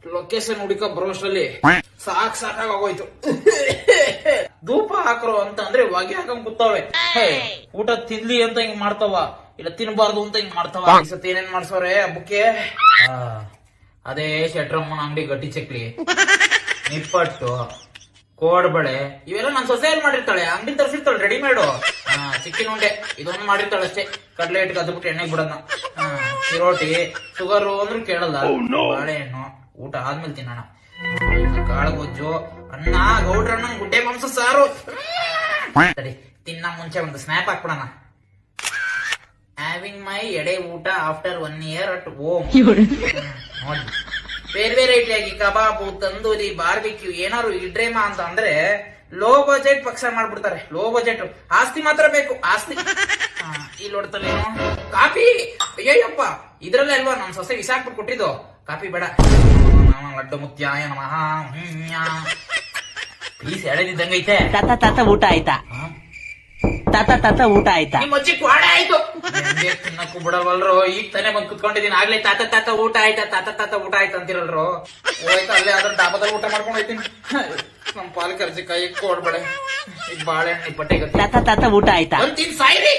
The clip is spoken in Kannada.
ಲೊಕೇಶನ್ ಹುಡುಕ ಬರೋಷ್ಟರಲ್ಲಿ ಸಾಕಾಗೋಯ್ತು. ಧೂಪ ಹಾಕ್ರೋ ಅಂತ ಅಂದ್ರೆ ಹೊಗೆ ಹಾಕಂಗ್ ಕೂತಾವೆ. ಊಟ ತಿನ್ಲಿ ಅಂತ ಹಿಂಗ್ ಮಾಡ್ತಾವ, ಇಲ್ಲ ತಿನ್ಬಾರ್ದು ಅಂತ ಹಿಂಗ್ ಮಾಡ್ತಾವ. ಈ ಸತಿ ಏನೇನ್ ಮಾಡ್ಸವ್ರೆ ಹಬ್ಬಕ್ಕೆ? ಅದೇ ಶೆಟ್ರಮ್ಮನ ಅಂಗಡಿ ಗಟ್ಟಿ ಚಕ್ಲಿ, ನಿಪ್ಪಟ್ಟು, ಕೋಡ್ಬಳೆ ಇವೆಲ್ಲ ನನ್ ಸೊಸೆಯಲ್ಲಿ ಮಾಡಿರ್ತಾಳೆ. ಅಂಗಡಿ ತರಿಸಿರ್ತಾಳೆ ರೆಡಿಮೇಡು. ಚಿಕ್ಕಿನ ಉಂಡೆ ಇದೊಂದು ಮಾಡಿರ್ತಾಳೆ ಅಷ್ಟೇ. ಕಡ್ಲೆ ಇಟ್ಟು ಕದ್ಬಿಟ್ಟು ಎಣ್ಣೆಗೆ ಬಿಡೋಣ. ಚಿರೋಟಿ, ಶುಗರು ಅಂದ್ರೂ ಕೇಳಲ್ಲ. ಬಾಳೆಹಣ್ಣು ಊಟ ಆದ್ಮೇಲೆ ತಿನ್ನೋಣ. ಕಾಳುಗೊಜ್ಜು, ಅನ್ನ, ಗೌಡ್ರಣ್ಣ, ಗುಡ್ಡೆ ಮಾಂಸ ಸಾರು. ಸರಿ, ತಿನ್ನ ಮುಂಚೆ ಒಂದು ಸ್ನ್ಯಾಪ್ ಹಾಕ್ಬಿಡೋಣ. ಹ್ಯಾವಿಂಗ್ ಮೈ ಎಡೆ ಊಟ ಆಫ್ಟರ್ 1 year ಅಟ್ ಹೋಮ್. ನೋಡಿ, ಬೇರೆ ಬೇರೆ ರೀತಿಯಾಗಿ ಕಬಾಬು, ತಂದೂರಿ, ಬಾರ್ಬಿಕ್ಯೂ ಏನಾದ್ರು ಇಡ್ರೇಮ ಅಂತ ಅಂದ್ರೆ ಲೋ ಬಜೆಟ್ ಪಕ್ಷ ಮಾಡ್ಬಿಡ್ತಾರೆ. ಲೋ ಬಜೆಟ್ ಆಸ್ತಿ ಮಾತ್ರ ಬೇಕು, ಆಸ್ತಿ. ಇಲ್ಲಿ ನೋಡ್ತಾನೆ ಕಾಫಿ. ಅಯ್ಯಪ್ಪ, ಇದ್ರಲ್ಲೇ ಅಲ್ವಾ ನಮ್ ಸೊಸೆ ವಿಸಾಕ್ಬಿಟ್ಟು ಕೊಟ್ಟಿದ್ದು. ಕಾಫಿ ಬೇಡ. ಲಡ್ಡು ಮುತ್ಯಾಯ ನಮಃ. ಪ್ಲೀಸ್ ಎಳೆದಿದ್ದಂಗೈತೆ. ತಾತ ಊಟ ಆಯ್ತಾ? ತಾತ ಊಟ ಆಯ್ತಾ? ನಿಮ್ಮ ಅಜ್ಜಿ ಕ್ವಾಡೆ ಆಯ್ತು. ತಿನ್ನಕ್ಕೂ ಬಿಡವಲ್ರು. ಈಗ ತಾನೇ ಬಂದ್ ಕುತ್ಕೊಂಡಿದೀನಿ. ಆಗ್ಲೇ ತಾತ ಊಟ ಆಯ್ತಾ, ತಾತ ಊಟ ಆಯ್ತಾ ಅಂತಿರಲ್ರು. ಹೋಯ್ತು ಅಲ್ಲೇ ಅದ್ರ ಡಾಬಾದಲ್ಲಿ ಊಟ ಮಾಡ್ಕೊಂಡು ಹೋಯ್ತೀನಿ. ನಮ್ ಪಾಲ್ ಕರ್ಜಿ ಕೈ ಕೊಡ್ಬೇಡ. ಈಗ ಬಾಳೆಹಣ್ಣಿ ಪಟ್ಟೆ ತಾತ ಊಟ ಆಯ್ತಾ? ತಿನ್ ಸಾಯ್ರಿ.